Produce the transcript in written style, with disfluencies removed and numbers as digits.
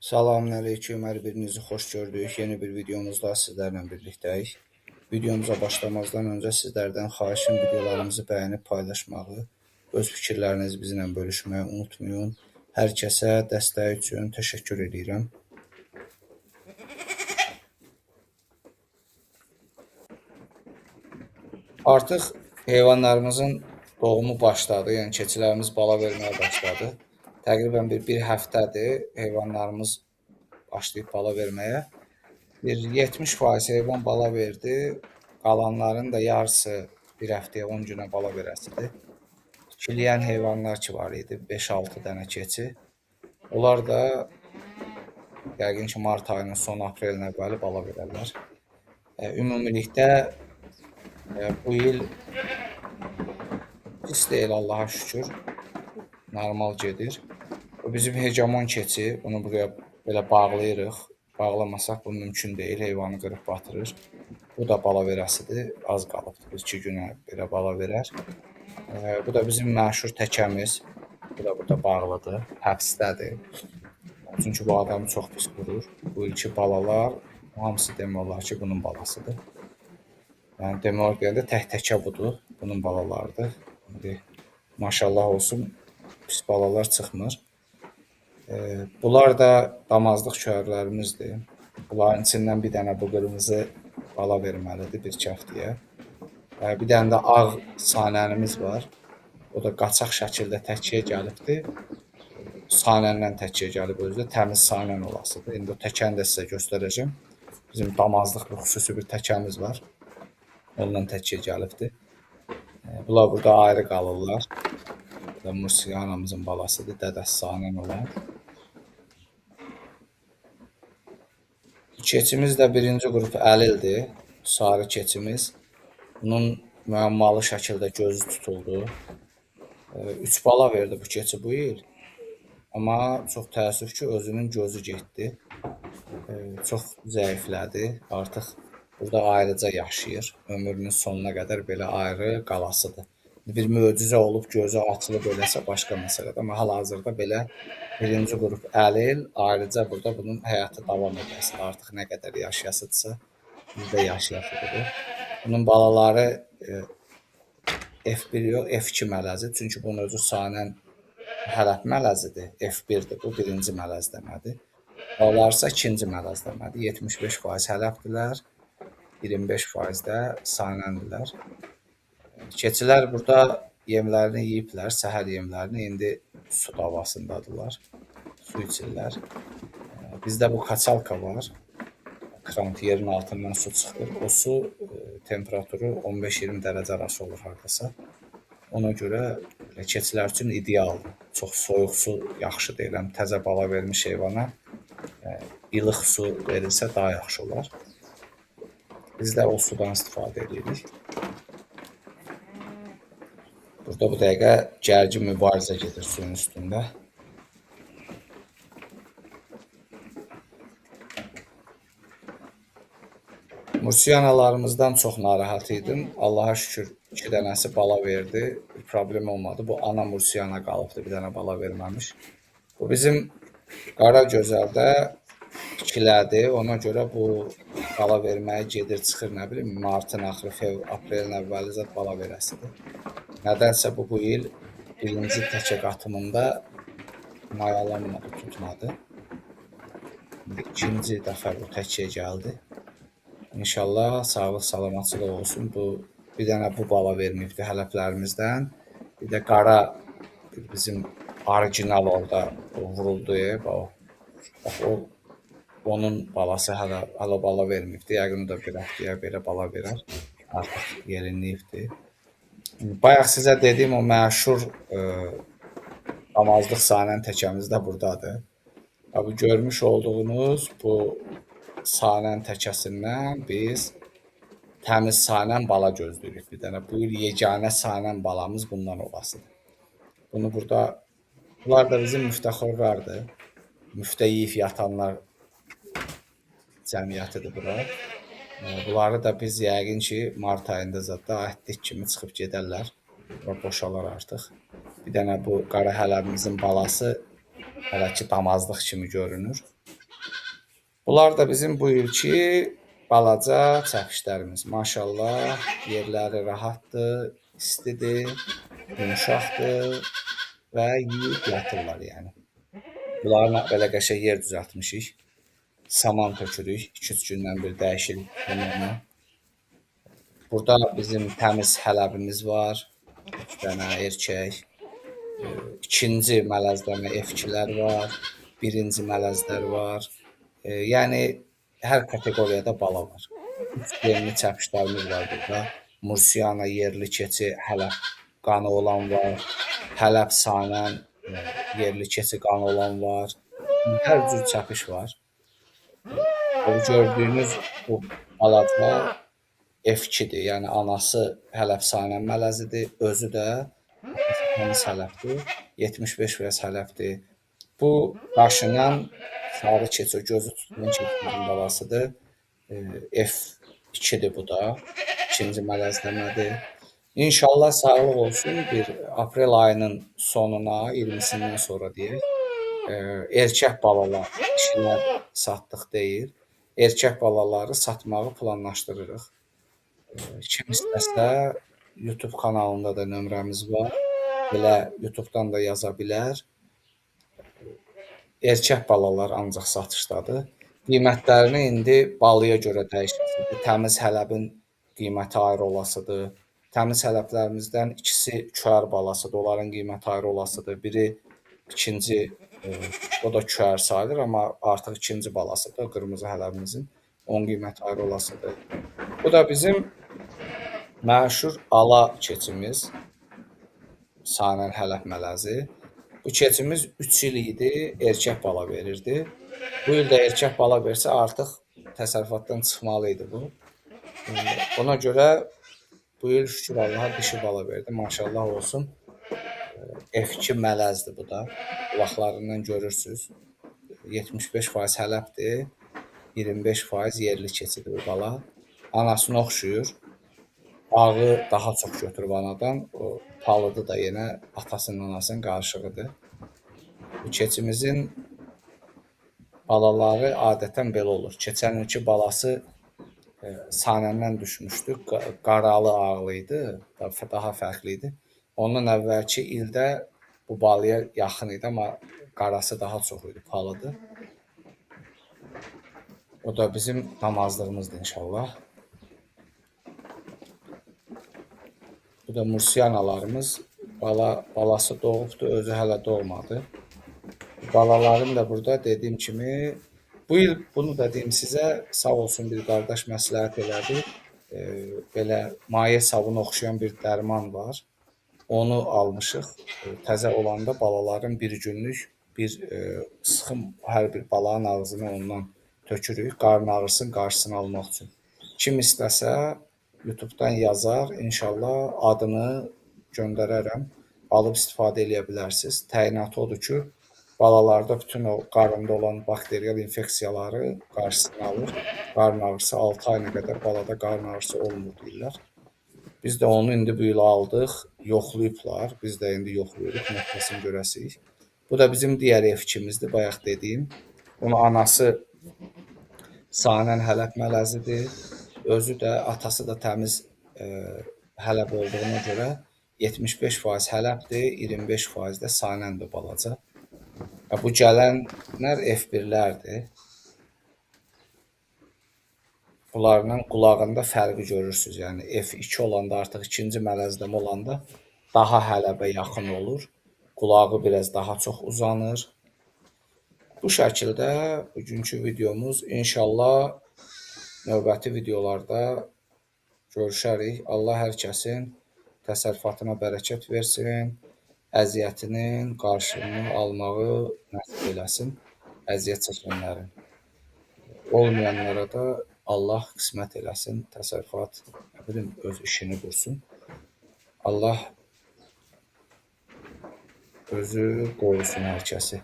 Salamünaleyküm, hər birinizi xoş gördük. Yeni bir videomuzda sizlərlə birlikdəyik. Videomuza başlamazdan öncə sizlərdən xahişim videolarımızı bəyənib paylaşmağı, öz fikirlərinizi bizimlə bölüşməyi unutmayın. Hər kəsə dəstəyi üçün təşəkkür edirəm. Artıq heyvanlarımızın doğumu başladı, yəni keçilərimiz bala verməyə başladı. Təqribən bir həftədir heyvanlarımız başlayıb bala verməyə. Bir 70% heyvan bala verdi. Qalanların da yarısı bir həftəyə 10 günə bala verəsidir. Çiliyən heyvanlar ki var idi, 5-6 dənə keçi. Onlar da yəqin ki mart ayının sonu, aprelin əvvəli bala verərlər. Ümumilikdə bu il pis deyil, Allaha şükür. Normal gedir. Bu bizim hegemon keçi. Bunu buraya belə bağlayırıq. Bağlamasaq bu mümkün deyil. Heyvanı qırıb batırır. Bu da bala verəsidir. Az qalıbdır. 2 günə belə bala verər. Bu da bizim məşhur təkəmiz. Bu da burada bağlıdır. Həbsdədir. Çünki bu adamı çox pis vurur. Bu ilki balalar hamısı demək olar ki bunun balasıdır. Yəni demək olar ki tək təkə budur. Bunun balalarıdır. Maşallah olsun pis balalar çıxmır. Bunlar da damazlıq köyərlərimizdir. Bunların içindən bir dənə bu qırmızı bala verməlidir 1-2 həftəyə. Bir dənə də ağ sanənimiz var. O da qaçaq şəkildə təkkiyə gəlibdir. Sanəndən təkkiyə gəlib özü də təmiz sanən olasıdır. İndi o təkəni də sizə göstərəcəm. Bizim damazlıq bir xüsusi bir təkəmiz var. Ondan təkkiyə gəlibdir. Bunlar burada ayrı qalırlar. Bu da Mursiya anamızın balasıdır. Dədəsi sanən olan. Keçimiz də birinci qrup əlildir. Sarı keçimiz. Bunun müəmmalı şəkildə gözü tutuldu. 3 bala verdi bu keçi bu il. Amma çox təəssüf ki özünün gözü getdi. Çox zəiflədi. Artıq burada ayrıca yaşayır. Ömrünün sonuna qədər belə ayrı qalasıdır. Bir möcüzə olub gözü açılıb eləsə başqa məsələdir. Amma hal-hazırda belə birinci qrup əlil, ayrıca burada bunun həyatı davam edəsi. Artıq nə qədər yaşayasıdsa, bizdə yaşayasıdır. Bunun balaları F1 yox, F2 mələzi. Çünki bunun özü sanən hələb mələzidir. F1'dir, bu birinci mələz demədir. Balalarsa ikinci mələz demədir. 75% hələbdirlər, 25% də sanəndirlər. Keçilər burada yemlərini yeyiblər, səhər yemlərini. İndi su davasındadırlar, su içirlər. Bizdə bu kaçalka var. Krant yerin altından su çıxır. O su temperaturu 15-20 dərəcə arası olur hardasa. Ona görə keçilər üçün idealdır. Çox soyuq su yaxşı deyil. Təzə bala vermiş heyvana ilıq su verilsə daha yaxşı olar. Biz də o sudan istifadə edirik. Burada bu dəqiqə gərgin mübarizə gedir suyun üstündə. Mursiyanalarımızdan çox narahat idim. Allaha şükür 2 dənəsi bala verdi. Bir problem olmadı. Bu ana mursiyana qalıbdı. Bir dənə bala verməmiş. Bu bizim qara gözəldə ikilədir. Ona görə bu bala verməyə gedir, çıxır, nə bilim, martın axırı, aprelin əvvəli zət bala verəsidir. Nədənsə bu il birinci təkə qatımında mayalanmadı, tutmadı. İkinci dəfə bu təkiyə gəldi. İnşallah sağlıq, salamatçılıq olsun. Bu bir dənə bu bala verməyibdi hələblərimizdən. Bir də qara bizim orijinal orada vuruldu. O onun balası hələ bala verməyibdi. Yəqin o da bir həftəyə belə bala verər. Artıq yerinləyibdi. Bayaq sizə dediyim o məşhur damazlıq sanən təkəmiz də buradadır. Bu görmüş olduğunuz bu sanən təkəsindən biz təmiz sanən bala gözləyirik bir dənə. Bu il yeganə sanən balamız bundan olasıdır. Bunu burada, bunlar da bizim müftəxorlardır. Müftə yeyib yatanlar cəmiyyətidir bura. Bunları da biz yəqin ki mart ayında zətdə ətdik kimi çıxıb gedərlər. Bura boşalar artıq. Bir dənə bu qara hələbimizin balası hələ ki damazlıq kimi görünür. Bunlar da bizim bu ilki balaca çəpişlərimiz. Maşallah, yerləri rahatdır, istidir, yumşaqdır və yeyib yatırlar yəni. Bunlarla belə qəşəng yer düzəltmişik. Saman tökürük, 2-3 gündən bir dəyişirik samanı. Burada bizim təmiz hələbimiz var. 3 dənə erkək. İkinci mələzləmə F2-lər var. Birinci mələzlər var. Yəni hər kateqoriyada bala var. 3 genli çəpişlərimiz var burada. Mursiana yerli keçi, Hələb qanı olan var. Hələb Sanən yerli keçi qanı olan var. Hər cür çəpiş var. Bu gördüyünüz bu balaca F2-dir. Yəni anası Hələb Sanən mələzidir, özü də təmiz hələbdir. 75% hələbdir. Bu daşınan sarı keçi, gözü tutulan keçinin balasıdır. F2-dir bu da. İkinci mələzləmədir. İnşallah sağlıq olsun bir aprel ayının sonuna, 20-sindən sonra deyək, erkək balalar, dişilər satdıq deyil. Erkək balaları satmağı planlaşdırırıq. Kim istəsə YouTube kanalında da nömrəmiz var. Belə YouTube'dan da yaza bilər. Erkək balalar ancaq satışdadır. Qiymətlərini indi balıya görə dəyişəsidir. Təmiz hələbin qiyməti ayrı olasıdır. Təmiz hələblərimizdən ikisi küər balasıdır. Onların qiyməti ayrı olasıdır. Biri ikinci, o da küər sayılır, amma artıq ikinci balasıdır. Qırmızı hələbimizin. Onun qiyməti ayrı olasıdır. Bu da bizim məşhur ala keçimiz. Sanən hələb mələzi. Bu keçimiz 3 il idi, erkək bala verirdi. Bu il də erkək bala versə artıq təsərrüfatdan çıxmalı idi bu. Ona görə bu il şükür Allaha dişi bala verdi. Maşallah olsun. F2 mələzdir bu da. Qulaqlarından görürsünüz. 75% hələbdir. 25% yerli keçidir bu bala. Anasına oxşuyur. Ağı daha çox götürüb anadan. O palıdı da yenə atasının anasının qarışığıdır. Bu keçimizin balaları adətən belə olur. Keçən ilki balası Sanəndən düşmüşdü. Qaralı ağlı idi. Daha fərqli idi. Ondan əvvəlki ildə bu balıya yaxın idi, amma qarası daha çox idi, palıdı. O da bizim damazlığımızdır inşallah. Bu da Mursianalarımız. Balası doğubdur, özü hələ doğmadı. Balalarım da burada dediyim kimi. Bu il bunu da deyim sizə, sağ olsun bir qardaş məsləhət elədi. Belə maye sabunu oxşayan bir dərman var. Onu almışıq. Təzə olanda balaların bir günlük bir sıxım hər bir balanın ağzına ondan tökürük. Qarın ağrısının qarşısını almaq üçün. Kim istəsə YouTube'dan yazar, inşallah adını göndərərəm. Alıb istifadə edə bilərsiniz. Təyinatı odur ki, balalarda bütün o qarında olan bakteriyal infeksiyaları qarşısını alır. Qarın ağrısı 6 ayına qədər balada qarın ağrısı olmur deyirlər. Biz də onu indi bu il aldıq, yoxlayıblar. Biz də indi yoxlayırıq, nəticəsini görəsirik. Bu da bizim digər F2-mizdir, bayaq dediyim. Bunun anası Sanən hələb mələzidir. Özü də, atası da təmiz hələb olduğuna görə 75% hələbdir, 25% də Sanəndir balaca. Bu gələnlər F1-lərdir. Bunlarla qulağında fərqi görürsünüz. Yəni F2 olanda, artıq ikinci mələzləmə olanda daha hələbə yaxın olur. Qulağı biraz daha çox uzanır. Bu şəkildə bugünkü videomuz. İnşallah növbəti videolarda görüşərik. Allah hər kəsin təsərrüfatına bərəkət versin. Əziyyətinin qarşılığını almağı nəsib eləsin. Əziyyət çəkənlərin. Olmayanlara da Allah qismət eləsin. Təsərrüfat öz işini qursun. Allah özü qorusun hər kəsi.